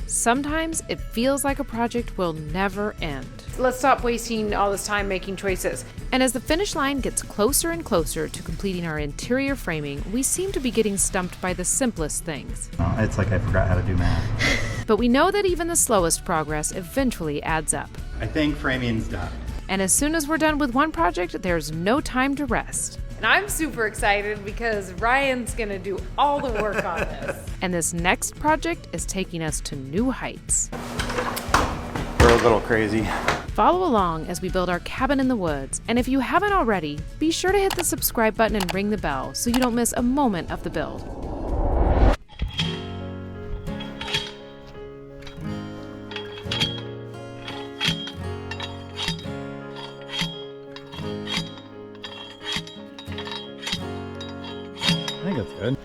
Sometimes it feels like a project will never end. Let's stop wasting all this time making choices. And as the finish line gets closer and closer to completing our interior framing, we seem to be getting stumped by the simplest things. It's like I forgot how to do math. But we know that even the slowest progress eventually adds up. I think framing's done. And as soon as we're done with one project, there's no time to rest. And I'm super excited because Ryan's gonna do all the work on this. And this next project is taking us to new heights. We're a little crazy. Follow along as we build our cabin in the woods. And if you haven't already, be sure to hit the subscribe button and ring the bell so you don't miss a moment of the build. I think that's good.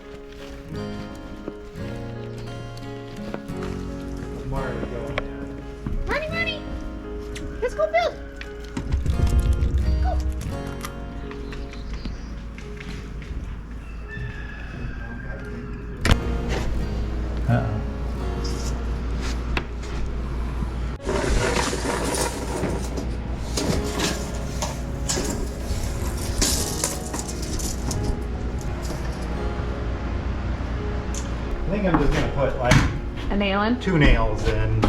Marty, let's go build. Go. I think I'm just gonna put like A nail in? 2 nails and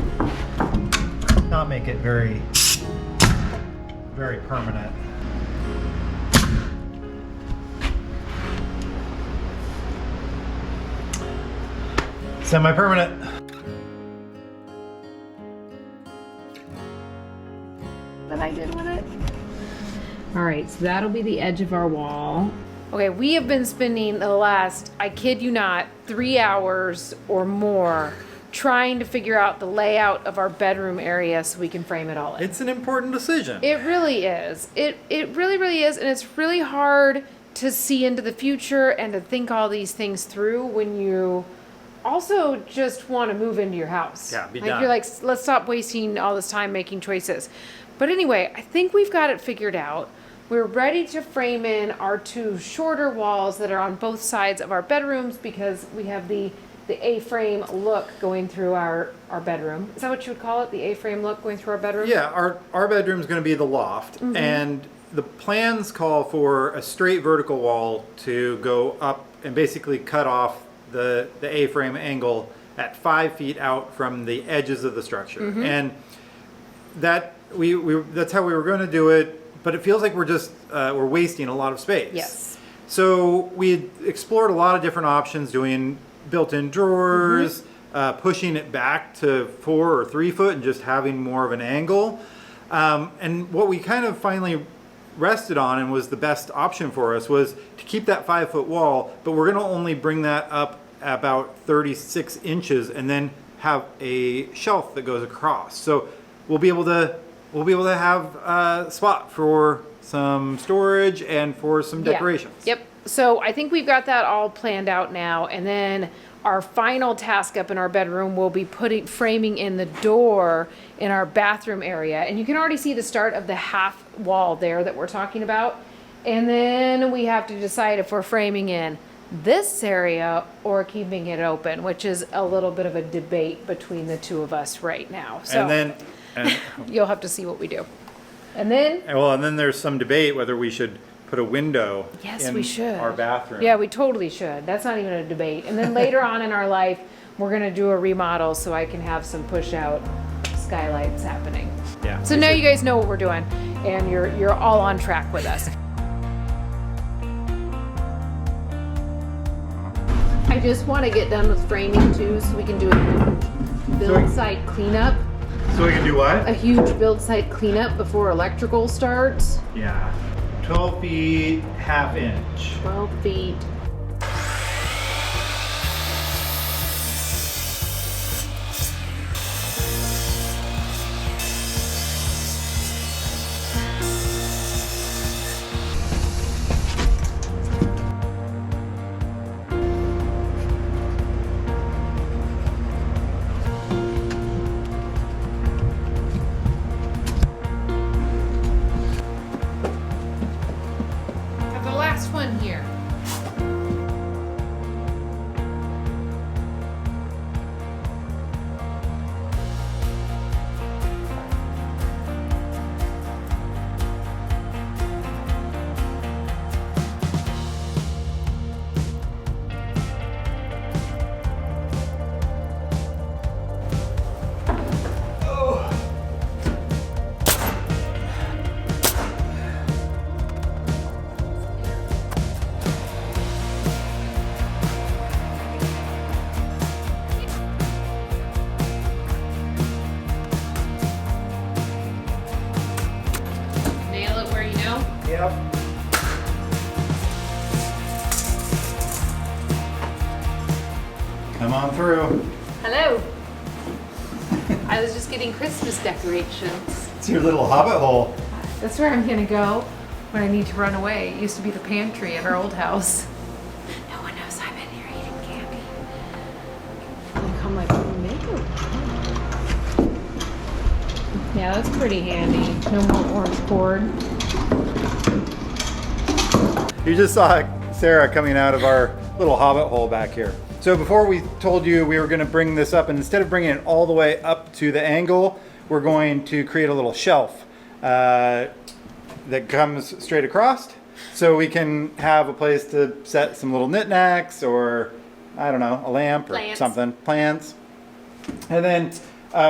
not make it very permanent. Semi-permanent. That I did with it. All right, so that'll be the edge of our wall. Okay, we have been spending the last, I kid you not, 3 hours or more trying to figure out the layout of our bedroom area so we can frame it all in. It's an important decision. It really is. It really, really is. And it's really hard to see into the future and to think all these things through when you also just want to move into your house. Yeah, be like done. You're like, let's stop wasting all this time making choices. But anyway, I think we've got it figured out. We're ready to frame in our 2 shorter walls that are on both sides of our bedrooms because we have the A-frame look going through our bedroom. Is that what you would call it? The A-frame look going through our bedroom? Yeah, our bedroom's going to be the loft, and the plans call for a straight vertical wall to go up and basically cut off the A-frame angle at 5 feet out from the edges of the structure. And that that's how we were going to do it, but it feels like we're wasting a lot of space. Yes. So we had explored a lot of different options, doing built-in drawers, pushing it back to 4 or 3 foot and just having more of an angle. And what we kind of finally rested on and was the best option for us was to keep that 5 foot wall, but we're going to only bring that up about 36 inches and then have a shelf that goes across. So we'll be able to have a spot for some storage and for some decorations. Yeah. Yep. So I think we've got that all planned out now. And then our final task up in our bedroom will be framing in the door in our bathroom area. And you can already see the start of the half wall there that we're talking about. And then we have to decide if we're framing in this area or keeping it open, which is a little bit of a debate between the two of us right now. So And you'll have to see what we do. And then there's some debate whether we should put a window in we should. our bathroom. Yeah, we totally should. That's not even a debate. And then later on in our life, we're gonna do a remodel so I can have some push out skylights happening. Yeah. So now you guys know what we're doing and you're all on track with us. I just want to get done with framing too so we can do a build site cleanup. So we can do what? A huge build site cleanup before electrical starts. Yeah. 12 feet, ½ inch. 12 feet. Got the last one here. Yep. Come on through. Hello. I was just getting Christmas decorations. It's your little hobbit hole. That's where I'm gonna go when I need to run away. It used to be the pantry at our old house. No one knows I'm in here eating candy. Come like makeup. Yeah, that's pretty handy. No more orange cord. You just saw Sarah coming out of our little hobbit hole back here. So before we told you we were going to bring this up, and instead of bringing it all the way up to the angle, we're going to create a little shelf that comes straight across, so we can have a place to set some little knickknacks, or I don't know, a lamp or something, plants. And then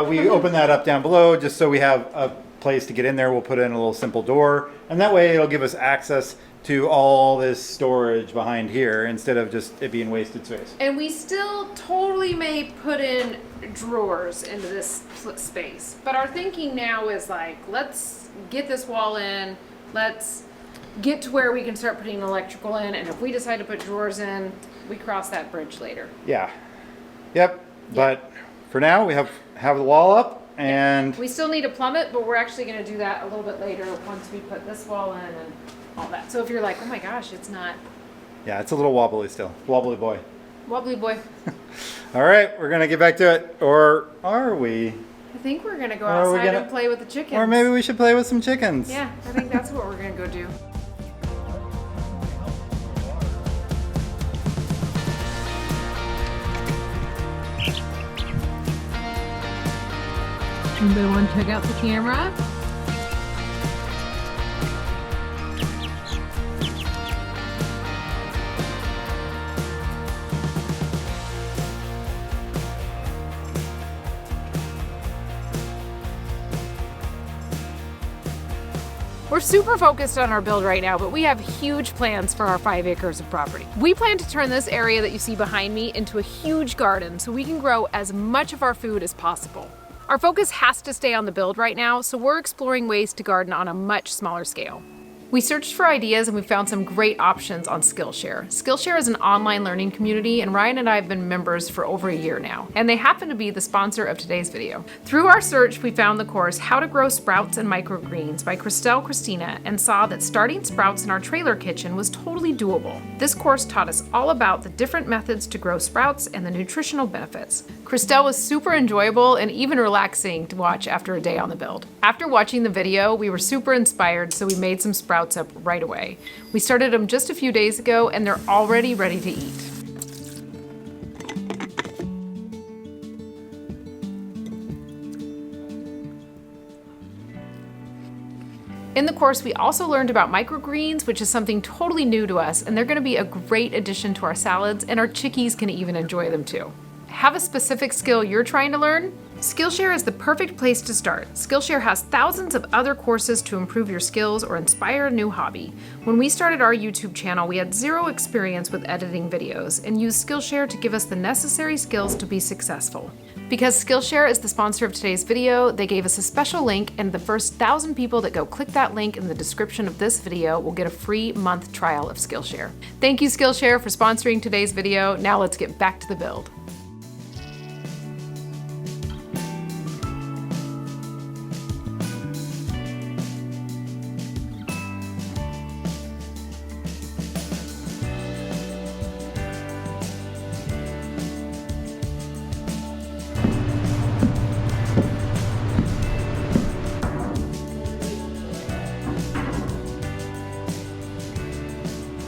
we open that up down below just so we have a place to get in there. We'll put in a little simple door, and that way it'll give us access to all this storage behind here instead of just it being wasted space. And we still totally may put in drawers into this space. But our thinking now is like, let's get this wall in, let's get to where we can start putting electrical in, and if we decide to put drawers in, we cross that bridge later. Yeah. Yep. But for now we have the wall up, and we still need to plumb it, but we're actually going to do that a little bit later once we put this wall in and all that. So if you're like, oh my gosh, it's not. Yeah, it's a little wobbly still. Wobbly boy. Wobbly boy. All right, we're going to get back to it. Or are we? I think we're going to go outside and play with the chickens. Or maybe we should play with some chickens. Yeah, I think that's what we're going to go do. Anybody want to check out the camera? We're super focused on our build right now, but we have huge plans for our 5 acres of property. We plan to turn this area that you see behind me into a huge garden so we can grow as much of our food as possible. Our focus has to stay on the build right now, so we're exploring ways to garden on a much smaller scale. We searched for ideas and we found some great options on Skillshare. Skillshare is an online learning community, and Ryan and I have been members for over a year now, and they happen to be the sponsor of today's video. Through our search, we found the course How to Grow Sprouts and Microgreens by Christina and saw that starting sprouts in our trailer kitchen was totally doable. This course taught us all about the different methods to grow sprouts and the nutritional benefits. Christelle was super enjoyable and even relaxing to watch after a day on the build. After watching the video, we were super inspired, so we made some sprouts up right away. We started them just a few days ago and they're already ready to eat. In the course, we also learned about microgreens, which is something totally new to us, and they're going to be a great addition to our salads, and our chickies can even enjoy them too. Have a specific skill you're trying to learn? Skillshare is the perfect place to start. Skillshare has thousands of other courses to improve your skills or inspire a new hobby. When we started our YouTube channel, we had zero experience with editing videos and used Skillshare to give us the necessary skills to be successful. Because Skillshare is the sponsor of today's video, they gave us a special link, and the first 1,000 people that go click that link in the description of this video will get a free month trial of Skillshare. Thank you, Skillshare, for sponsoring today's video. Now let's get back to the build.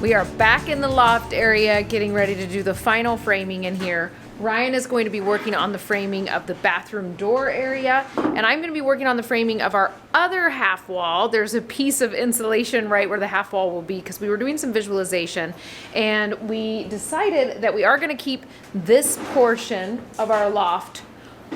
We are back in the loft area getting ready to do the final framing in here. Ryan is going to be working on the framing of the bathroom door area, and I'm going to be working on the framing of our other half wall. There's a piece of insulation right where the half wall will be because we were doing some visualization, and we decided that we are going to keep this portion of our loft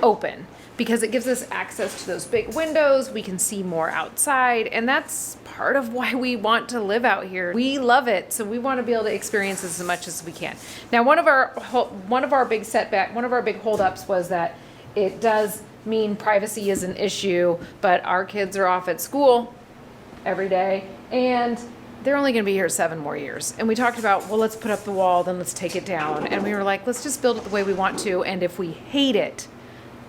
open because it gives us access to those big windows. We can see more outside, and that's part of why we want to live out here. We love it, so we want to be able to experience this as much as we can. Now, one of our big holdups was that it does mean privacy is an issue, but our kids are off at school every day, and they're only going to be here 7 more years. And we talked about, well, let's put up the wall, then let's take it down. And we were like, let's just build it the way we want to. And if we hate it,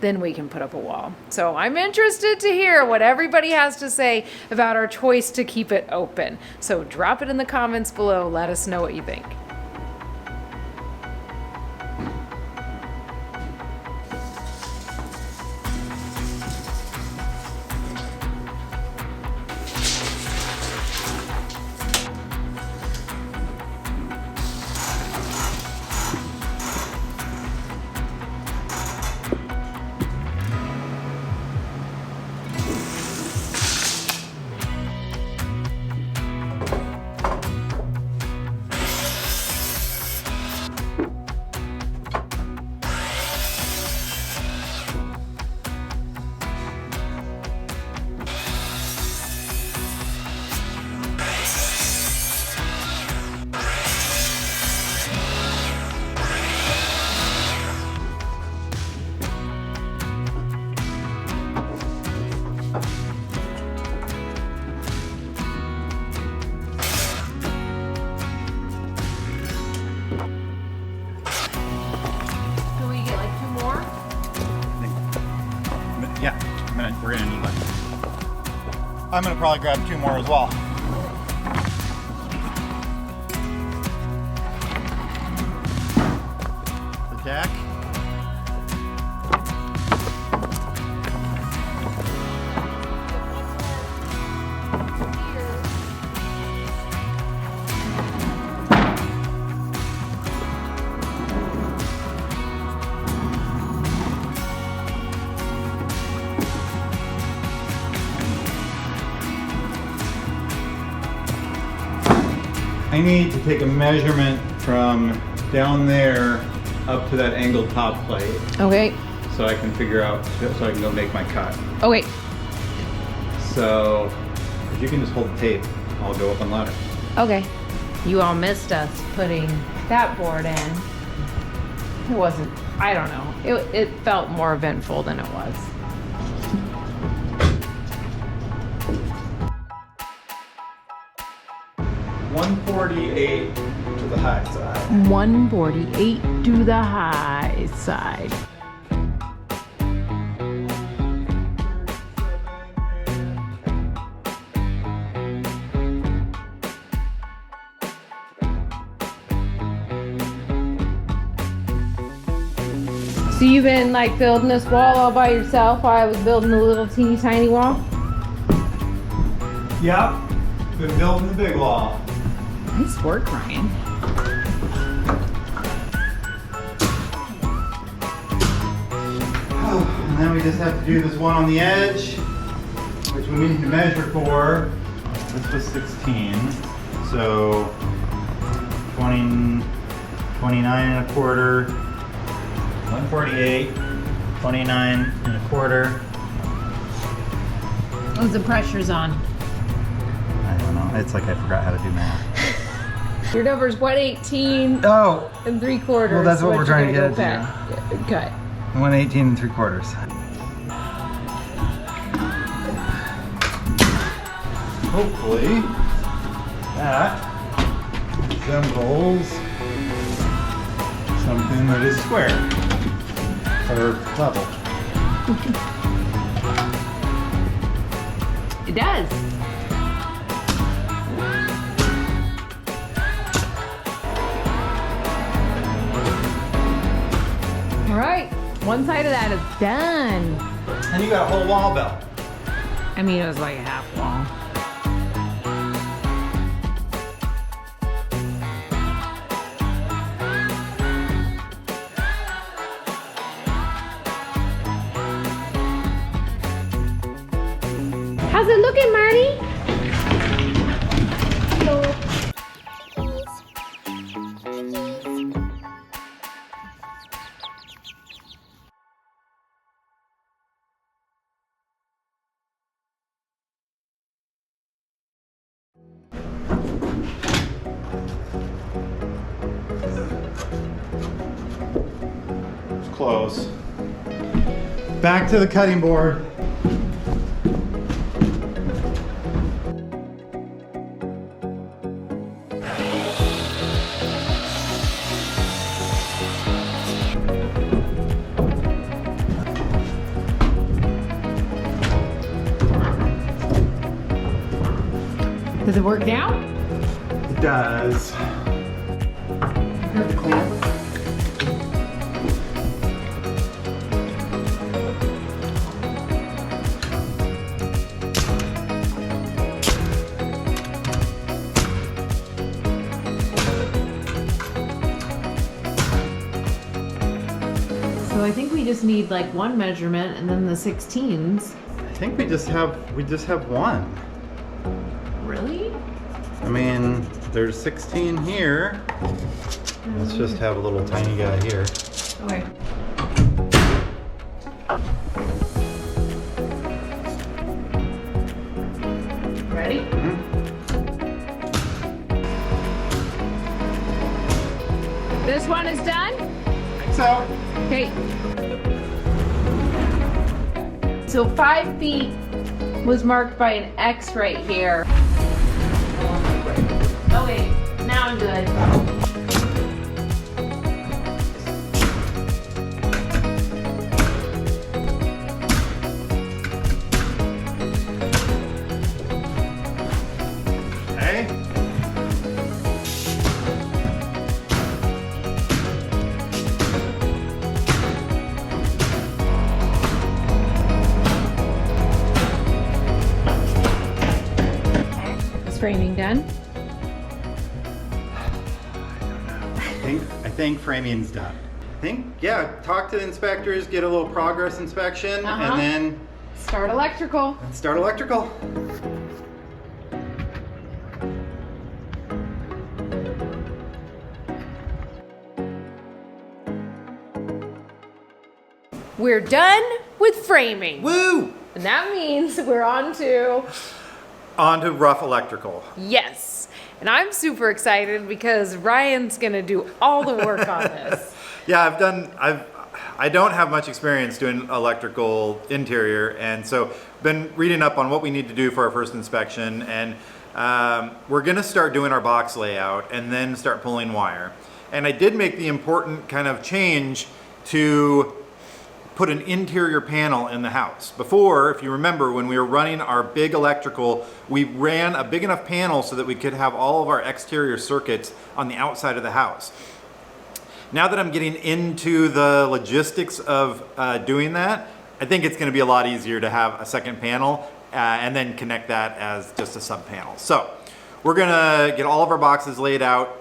then we can put up a wall. So I'm interested to hear what everybody has to say about our choice to keep it open. So drop it in the comments below. Let us know what you think. Yeah, we're gonna need one. I'm gonna probably grab 2 more as well. The jack. I need to take a measurement from down there up to that angled top plate Okay. so I can figure out, so I can go make my cut. Okay. So if you can just hold the tape, I'll go up on ladder. Okay. You all missed us putting that board in. It wasn't, I don't know. It felt more eventful than it was. $148 to the high side. 148 to the high side. So you've been like building this wall all by yourself while I was building the little teeny tiny wall? Yep, been building the big wall. Nice work, Ryan. Oh, and then we just have to do this one on the edge, which we need to measure for. This was 16, so 20, 29 and a quarter, 148, 29 and a quarter. Oh, the pressure's on. I don't know, it's like I forgot how to do math. Your number's 118 Oh, and 3/4. well, that's what we're trying to get it to. Yeah, okay. 118 and 3/4. Hopefully that resembles something that is square or level. It does. All right, one side of that is done. And you got a whole wall built. I mean, it was like a half wall. How's it looking, Marty? It's close. Back to the cutting board. Does it work now? It does. So I think we just need like one measurement and then the 16s. I think we just have one. Really? I mean, there's 16 here. Let's just have a little tiny guy here. Okay. Ready? This one is done? So, Okay. So 5 feet was marked by an X right here. Okay, now I'm good. okay. Is framing done? I think framing's done. Yeah, talk to the inspectors, get a little progress inspection, Uh-huh. and then Start electrical. start electrical. We're done with framing. Woo! And that means we're on to, On to rough electrical. yes. And I'm super excited because Ryan's gonna do all the work on this. Yeah, I don't have much experience doing electrical interior, and so been reading up on what we need to do for our first inspection, and we're gonna start doing our box layout and then start pulling wire. And I did make the important kind of change to put an interior panel in the house. Before, if you remember, when we were running our big electrical, we ran a big enough panel so that we could have all of our exterior circuits on the outside of the house. Now that I'm getting into the logistics of doing that, I think it's gonna be a lot easier to have a second panel and then connect that as just a sub panel. So we're gonna get all of our boxes laid out,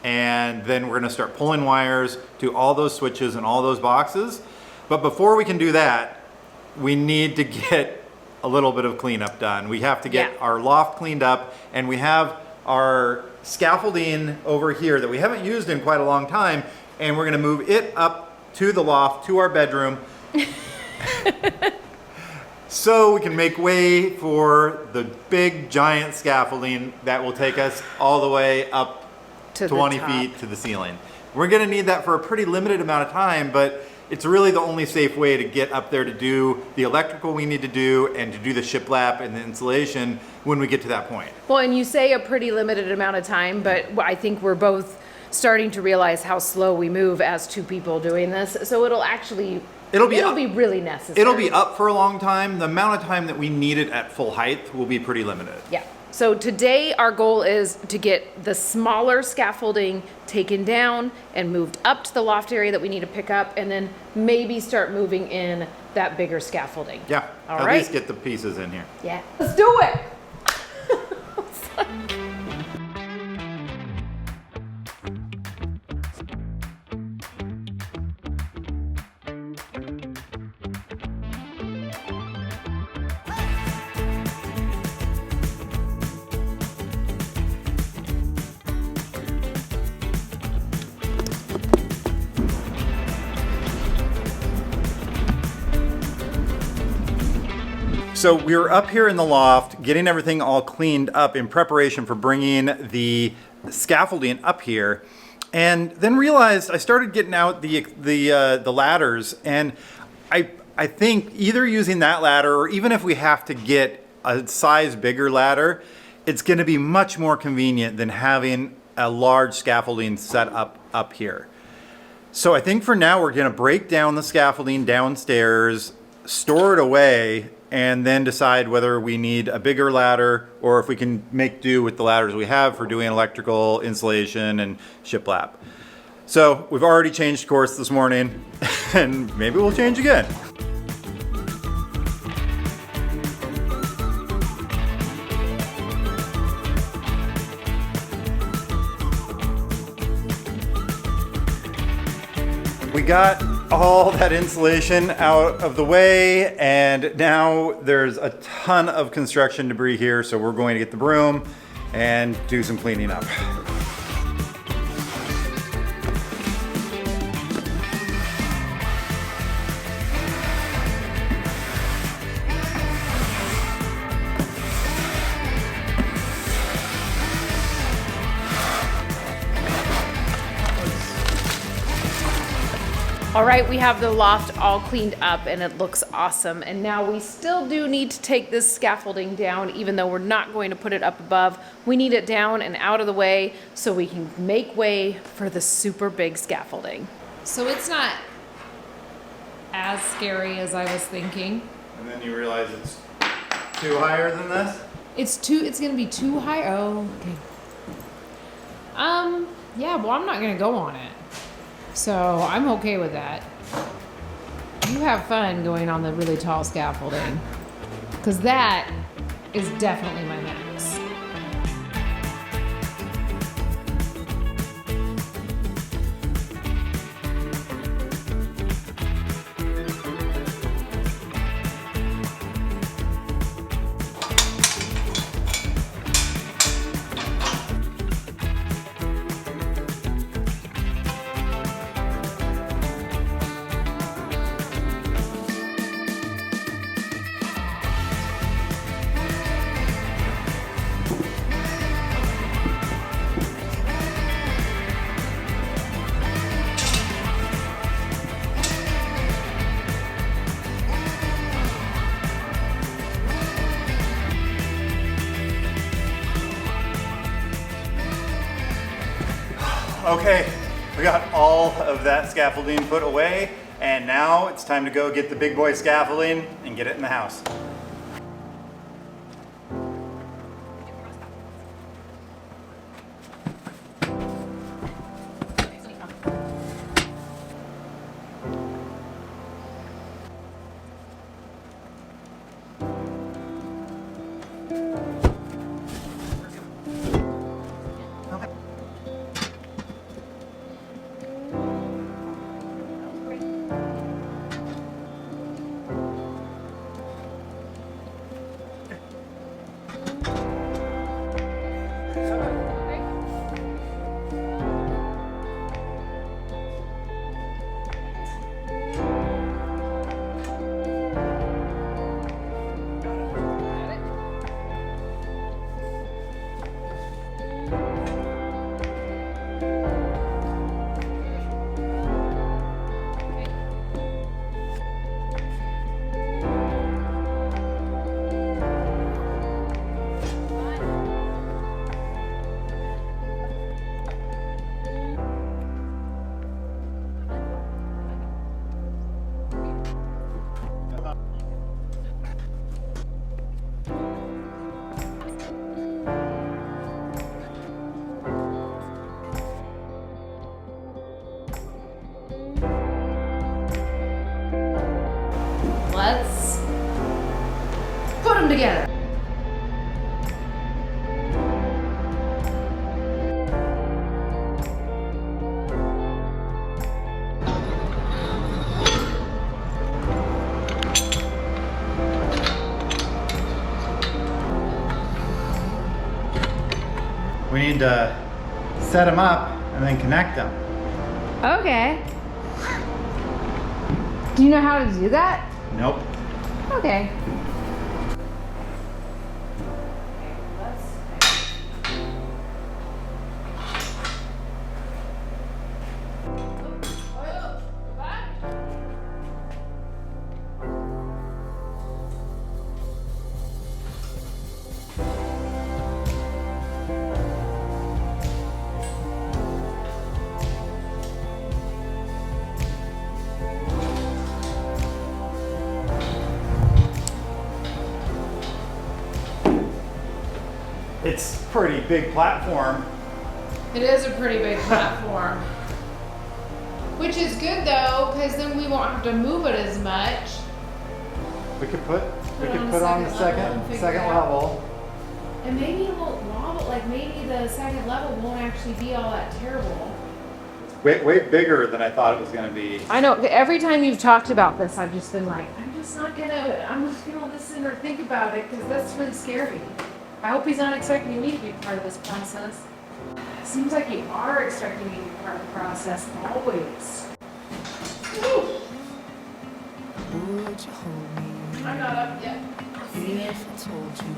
and then we're gonna start pulling wires to all those switches and all those boxes. But before we can do that, we need to get a little bit of cleanup done. We have to get our loft cleaned up, and we have our scaffolding over here that we haven't used in quite a long time, and we're gonna move it up to the loft, to our bedroom, so we can make way for the big giant scaffolding that will take us all the way up To the 20 top. feet to the ceiling. We're gonna need that for a pretty limited amount of time, but it's really the only safe way to get up there to do the electrical we need to do and to do the shiplap and the insulation when we get to that point. Well, and you say a pretty limited amount of time, but I think we're both starting to realize how slow we move as two people doing this. So it'll be really necessary. It'll be up for a long time. The amount of time that we need it at full height will be pretty limited. Yeah. So today our goal is to get the smaller scaffolding taken down and moved up to the loft area that we need to pick up, and then maybe start moving in that bigger scaffolding. Yeah, All at right. least get the pieces in here. Yeah. Let's do it. So we were up here in the loft, getting everything all cleaned up in preparation for bringing the scaffolding up here, and then realized I started getting out the ladders, and I think either using that ladder, or even if we have to get a size bigger ladder, it's going to be much more convenient than having a large scaffolding set up here. So I think for now we're going to break down the scaffolding downstairs, store it away and then decide whether we need a bigger ladder or if we can make do with the ladders we have for doing electrical installation and shiplap. So we've already changed course this morning and maybe we'll change again. We got all that insulation out of the way, and now there's a ton of construction debris here, so we're going to get the broom and do some cleaning up. All right, we have the loft all cleaned up and it looks awesome. And now we still do need to take this scaffolding down, even though we're not going to put it up above. We need it down and out of the way so we can make way for the super big scaffolding. So it's not as scary as I was thinking. And then you realize it's too higher than this? It's gonna be too high. Oh, okay. Yeah, well, I'm not gonna go on it. So I'm okay with that. You have fun going on the really tall scaffolding, because that is definitely my max. Okay, we got all of that scaffolding put away, and now it's time to go get the big boy scaffolding and get it in the house. Let's put them together. We need to set them up and then connect them. Okay. Do you know how to do that? Nope. Okay. It's a pretty big platform. It is a pretty big platform. Which is good though, because then we won't have to move it as much. We could put on on the the second second level. And maybe it won't wobble, like maybe the second level won't actually be all that terrible. Way bigger than I thought it was going to be. I know, every time you've talked about this, I've just been like, I'm not gonna listen or think about it, because that's really scary. I hope he's not expecting me to be part of this process. Seems like you are expecting me to be part of the process, always. Woo. Would you hold me I'm not up yet. if I told you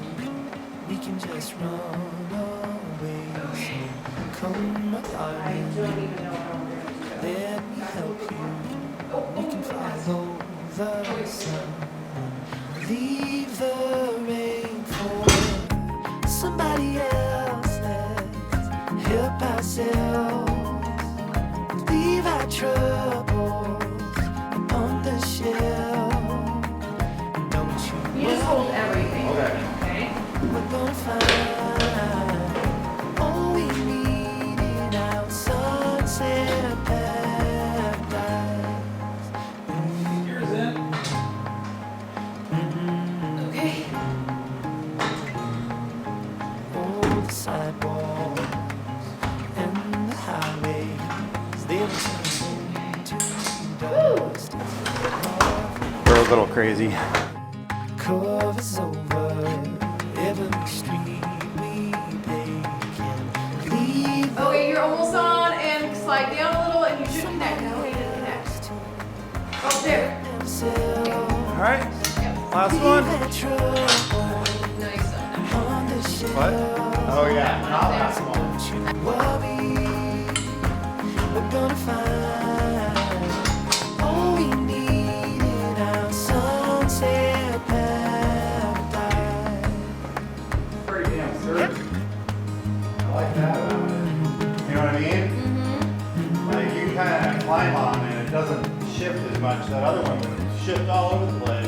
we can just run away? So come, my I darling, don't even know how we're gonna do that. let me help you. We can follow the sun, leave the rain for somebody else. Let's help ourselves, leave our troubles on the shelf. Don't You just hold everything. Okay. Okay? we're gonna find all we need in our sunset paradise. Yours in. Okay. All the sidewalks and the highways, they turn to dust. We're a little crazy. Covers over every street we take. Leave Okay, you're almost on, and slide down a little, and you should connect. No, you didn't connect. Oh, there. themselves. All right. Last one. That trouble No, you still not. on the shelf. What? Oh yeah, not last one. Don't you worry, we're gonna find all we need in our sunset paradise. Pretty damn sturdy. I like that about it. You know what I mean? Like you kind of climb on and it doesn't shift as much. That other one would shift all over the place.